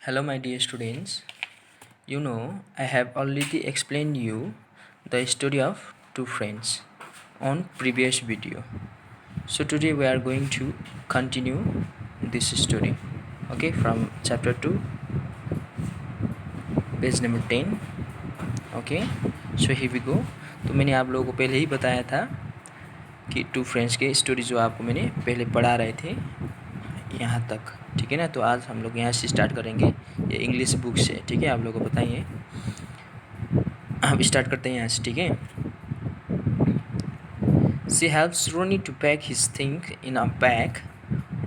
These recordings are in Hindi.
Hello my dear students. I have already explained you the story of two friends on previous video. So today we are going to continue this story. Okay, from chapter 2, page number 10. Okay, so here we go. तो मैंने आप लोगों को पहले ही बताया था कि टू फ्रेंड्स के स्टोरी जो आपको मैंने पहले पढ़ा रहे थे यहाँ तक, ठीक है ना। तो आज हम लोग यहाँ से स्टार्ट करेंगे, ये इंग्लिश बुक से, ठीक है। आप लोगों को बताइए, हम स्टार्ट करते हैं यहाँ से, ठीक है। She helps Ronnie to pack his thing in a bag.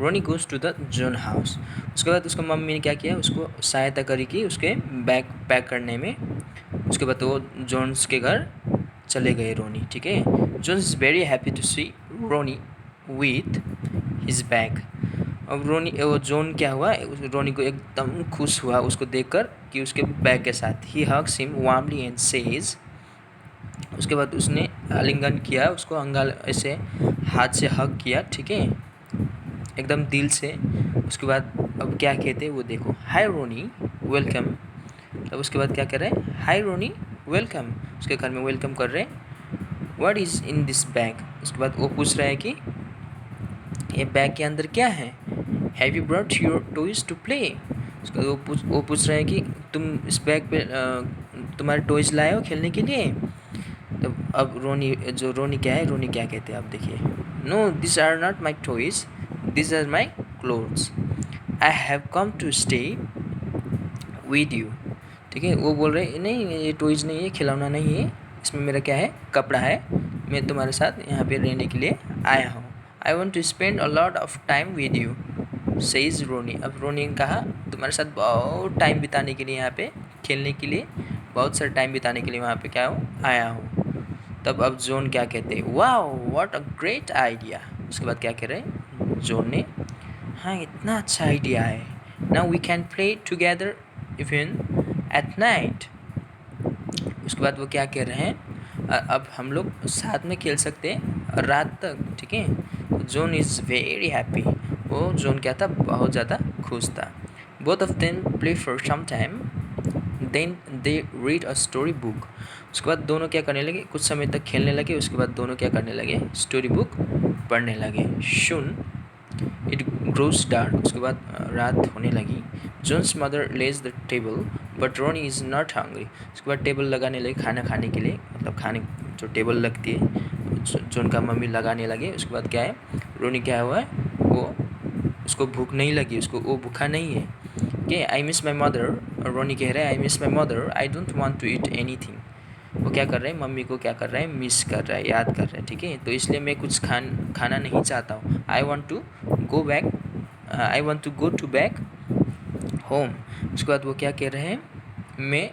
Ronnie goes to the John house. उसके बाद उसको मम्मी ने क्या किया, उसको सहायता करी कि उसके बैग पैक करने में। उसके बाद वो जॉन्स के घर चले गए रोनी, ठीक है। Johns is very happy to see Ronnie with his bag. अब रोनी वो जॉन क्या हुआ, रोनी को एकदम खुश हुआ उसको देखकर कि उसके बैग के साथ। He hugs him warmly and says. उसके बाद उसने आलिंगन किया उसको, अंगाल ऐसे हाथ से हग किया, ठीक है, एकदम दिल से। उसके बाद अब क्या कहते वो देखो, हाय रोनी वेलकम। तब उसके बाद क्या कर रहे हैं, हाय रोनी वेलकम, उसके घर में वेलकम कर रहे हैं। What is in this bag. उसके बाद वो पूछ रहा है कि ये बैग के अंदर क्या है। Have you brought your toys to play. उसके बाद वो पूछ रहा है कि तुम इस बैग पे तुम्हारे टॉयज़ लाए हो खेलने के लिए। तब अब रोनी क्या है, रोनी क्या कहते हैं आप देखिए। No this are not my toys, this are my clothes, I have come to stay with you. ठीक है, वो बोल रहे नहीं ये टॉयज़ नहीं है, खिलौना नहीं है, इसमें मेरा क्या है, कपड़ा है, मैं तुम्हारे साथ यहाँ पे रहने के लिए आया हूँ। I want to spend a lot of time with you says Ronnie. अब रोनी ने कहा तुम्हारे साथ बहुत टाइम बिताने के लिए, यहाँ पे खेलने के लिए, बहुत सारा टाइम बिताने के लिए वहाँ पे क्या हूँ, आया हूँ। तब अब जोन क्या कहते हैं, wow what a great idea. उसके बाद क्या कह रहे हैं जोन ने, हाँ इतना अच्छा आइडिया है, now we can play together even at night. उसके बाद वो क्या कह रहे हैं, अब हम लोग साथ में खेल सकते हैं रात तक, ठीक है। जोन इज़ वेरी हैप्पी, वो जोन क्या था, बहुत ज़्यादा खुश था। Both of them play for some time, then they read a story book. उसके बाद दोनों क्या करने लगे, कुछ समय तक खेलने लगे। उसके बाद दोनों क्या करने लगे, स्टोरी बुक पढ़ने लगे। Soon it grows dark. उसके बाद रात होने लगी। Johns mother lays the table but Ronnie is not hungry. उसके बाद टेबल लगाने लगे खाना खाने के लिए, मतलब खाने जो टेबल लगती है जोन का मम्मी लगाने लगे। उसके बाद क्या है, रोनी क्या हुआ है, वो उसको भूख नहीं लगी, उसको वो भूखा नहीं है। Okay, I miss my mother. Ronnie कह रहा है I miss my mother, I don't want to eat anything. वो क्या कर रहे हैं, मम्मी को क्या कर रहा है, मिस कर रहा है, याद कर रहा है, ठीक है। तो इसलिए मैं कुछ खाना नहीं चाहता हूँ। I want to go to back home. उसके बाद वो क्या कह रहे हैं, मैं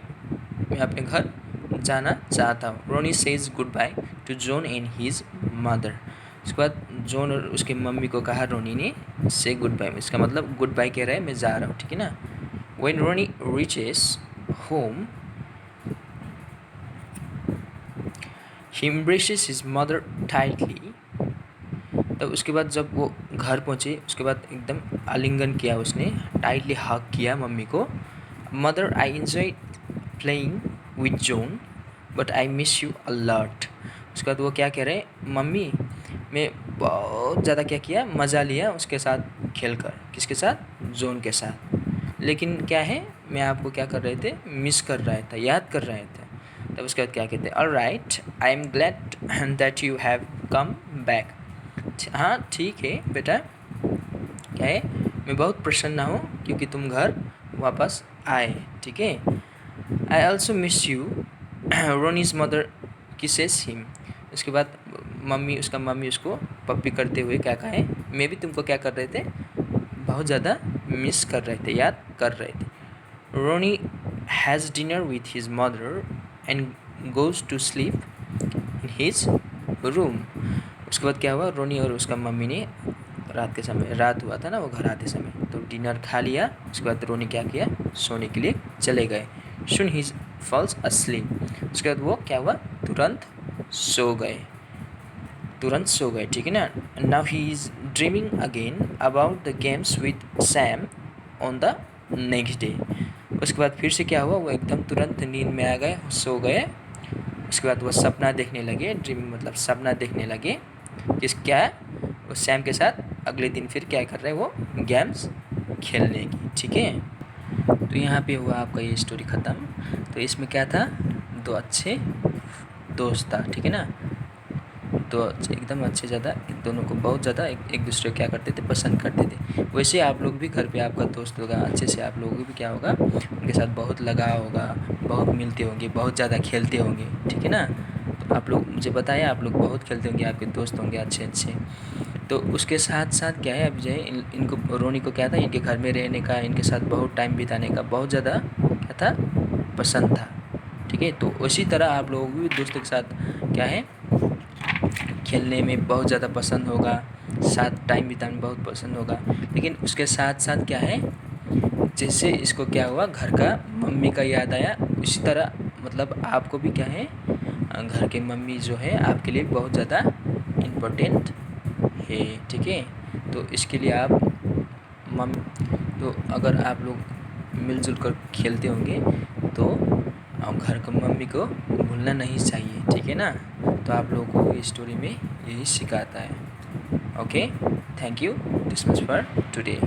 अपने घर जाना चाहता हूँ। Ronnie says goodbye to John and his mother. उसके बाद जॉन और उसके मम्मी को कहा रोनी ने से गुड बाय, इसका मतलब गुड बाय कह रहा है, मैं जा रहा हूँ, ठीक है ना। When Ronnie reaches home, he embraces his mother tightly. तब उसके बाद जब वो घर पहुँचे, उसके बाद एकदम आलिंगन किया उसने, टाइटली हग किया मम्मी को। Mother I enjoy playing with John but I miss you a lot. उसके बाद वो क्या कह रहे, मम्मी मैं बहुत ज़्यादा क्या किया, मज़ा लिया उसके साथ खेलकर। किसके साथ, जॉन के साथ। लेकिन क्या है, मैं आपको क्या कर रहे थे, मिस कर रहे थे, याद कर रहे थे। तब उसके बाद क्या कहते हैं, alright I am glad that you have come back. हाँ ठीक है बेटा, क्या है, मैं बहुत प्रसन्न हूँ क्योंकि तुम घर वापस आए, ठीक है। I also miss you. Ronnie's mother kisses him. उसके बाद उसका मम्मी उसको पप्पी करते हुए क्या कहा है, मैं भी तुमको क्या कर रहे थे, बहुत ज़्यादा मिस कर रहे थे, याद कर रहे थे। Ronnie has dinner with his mother and goes to sleep in his room. उसके बाद क्या हुआ, रोनी और उसका मम्मी ने रात के समय, रात हुआ था ना वो घर आते समय, तो डिनर खा लिया। उसके बाद रोनी क्या किया, सोने के लिए चले गए। सुन हिज फॉल्स अस्लीप। उसके बाद वो क्या हुआ, तुरंत सो गए, ठीक है ना। Now he is dreaming again about the games with Sam on the next day. उसके बाद फिर से क्या हुआ, वो एकदम तुरंत नींद में आ गए, सो गए। उसके बाद वो सपना देखने लगे, ड्रीम मतलब सपना देखने लगे कि क्या है, वो सैम के साथ अगले दिन फिर क्या कर रहे हैं, वो गेम्स खेलने की। ठीक है, तो यहाँ पे हुआ आपका ये स्टोरी ख़त्म। तो इसमें क्या था, दो अच्छे दोस्त था, ठीक है ना, तो एकदम अच्छे, ज़्यादा दोनों को बहुत ज़्यादा एक दूसरे को क्या करते थे, पसंद करते थे। वैसे आप लोग भी घर पे आपका दोस्त होगा, अच्छे से आप लोगों को भी क्या होगा, उनके साथ बहुत लगाव होगा, बहुत मिलते होंगे, बहुत ज़्यादा खेलते होंगे, ठीक है ना। तो आप लोग मुझे बताएं, आप लोग बहुत खेलते होंगे, आपके दोस्त होंगे अच्छे अच्छे। तो उसके साथ साथ क्या है, अब जो है इनको रोनी को क्या था, इनके घर में रहने का, इनके साथ बहुत टाइम बिताने का बहुत ज़्यादा क्या था, पसंद था। ठीक है, तो उसी तरह आप लोगों को भी दोस्तों के साथ क्या है, खेलने में बहुत ज़्यादा पसंद होगा, साथ टाइम बिताने में बहुत पसंद होगा। लेकिन उसके साथ साथ क्या है, जैसे इसको क्या हुआ, घर का मम्मी का याद आया, उसी तरह मतलब आपको भी क्या है, घर के मम्मी जो है आपके लिए बहुत ज़्यादा इम्पोर्टेंट है। ठीक है, तो इसके लिए आप तो अगर आप लोग मिलजुल कर खेलते होंगे तो घर के मम्मी को भूलना नहीं चाहिए। ठीक है ना, तो आप लोगों को इस स्टोरी में यही सिखाता है। Okay, thank you, this much for today.